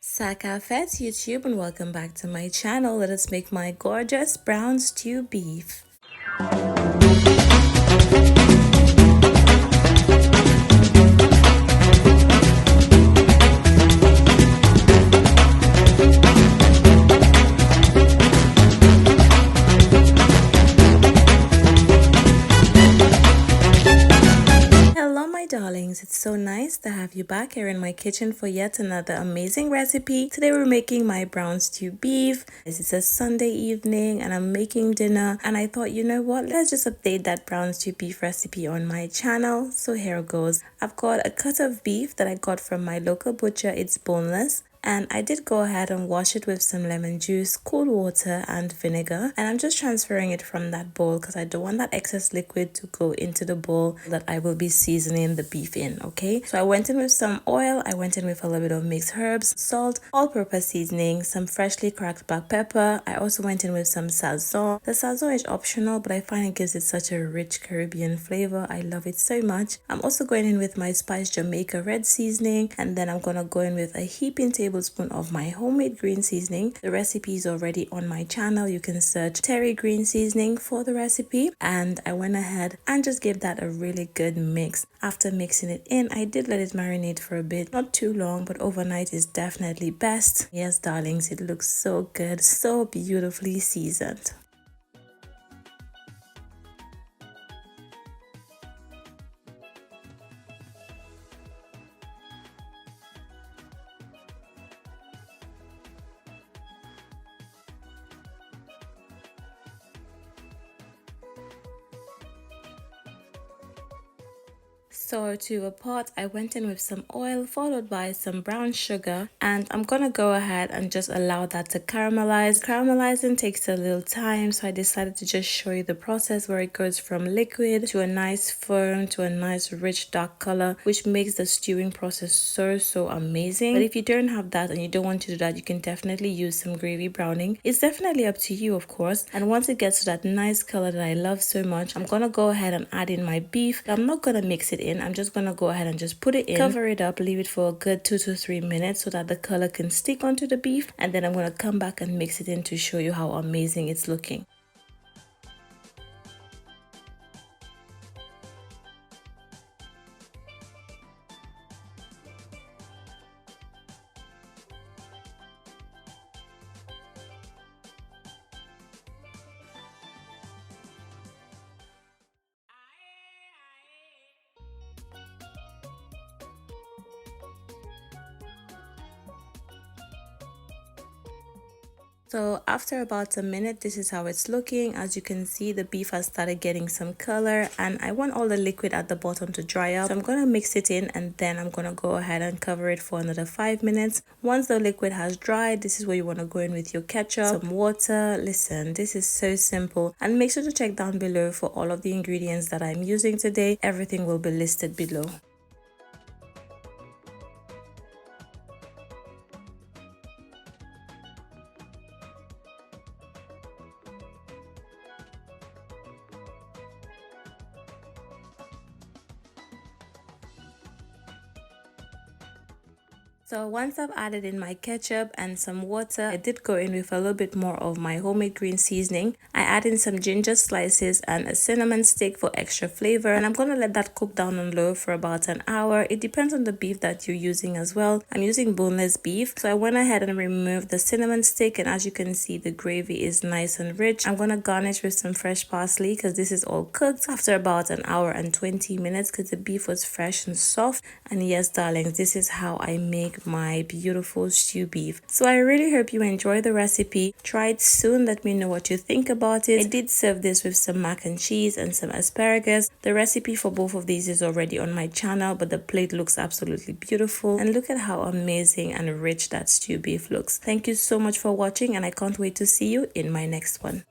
Sakafet YouTube, and welcome back to my channel. Let us make my gorgeous brown stew beef. Hello my darlings, it's so nice to have you back here in my kitchen for yet another amazing recipe. Today we're making my brown stew beef. This is a Sunday evening and I'm making dinner, and I thought, you know what, let's just update that brown stew beef recipe on my channel. So here it goes. I've got a cut of beef that I got from my local butcher. It's boneless. And I did go ahead and wash it with some lemon juice, cool water and vinegar, and I'm just transferring it from that bowl because I don't want that excess liquid to go into the bowl that I will be seasoning the beef in. Okay, so I went in with some oil, I went in with a little bit of mixed herbs, salt, all-purpose seasoning, some freshly cracked black pepper. I also went in with some Sazon. The Sazon is optional, but I find it gives it such a rich Caribbean flavor. I love it so much. I'm also going in with my spice Jamaica red seasoning, and then I'm gonna go in with a heaping tablespoon of my homemade green seasoning. The recipe is already on my channel. You can search Terry green seasoning for the recipe, and I went ahead and just gave that a really good mix. After mixing it in, I did let it marinate for a bit, not too long, but overnight is definitely best. Yes darlings, it looks so good, so beautifully seasoned. So to a pot, I went in with some oil followed by some brown sugar, and I'm gonna go ahead and just allow that to caramelize. Caramelizing takes a little time, so I decided to just show you the process where it goes from liquid to a nice firm to a nice rich dark color, which makes the stewing process so amazing. But if you don't have that and you don't want to do that, you can definitely use some gravy browning. It's definitely up to you, of course. And once it gets to that nice color that I love so much, I'm gonna go ahead and add in my beef. I'm not gonna mix it in. I'm just gonna go ahead and just put it in, cover it up, leave it for a good 2 to 3 minutes so that the color can stick onto the beef, and then I'm gonna come back and mix it in to show you how amazing it's looking. So after about a minute, this is how it's looking. As you can see, the beef has started getting some color, and I want all the liquid at the bottom to dry up. So I'm going to mix it in, and then I'm going to go ahead and cover it for another 5 minutes. Once the liquid has dried, this is where you want to go in with your ketchup, some water. Listen, this is so simple, and make sure to check down below for all of the ingredients that I'm using today. Everything will be listed below. So once I've added in my ketchup and some water, I did go in with a little bit more of my homemade green seasoning. I add in some ginger slices and a cinnamon stick for extra flavor, and I'm going to let that cook down on low for about an hour. It depends on the beef that you're using as well. I'm using boneless beef, so I went ahead and removed the cinnamon stick, and as you can see, the gravy is nice and rich. I'm going to garnish with some fresh parsley because this is all cooked after about an hour and 20 minutes because the beef was fresh and soft. And yes darlings, this is how I make my beautiful stew beef. So I really hope you enjoy the recipe. Try it soon, let me know what you think about it. I did serve this with some mac and cheese and some asparagus. The recipe for both of these is already on my channel, but the plate looks absolutely beautiful, and look at how amazing and rich that stew beef looks. Thank you so much for watching, and I can't wait to see you in my next one.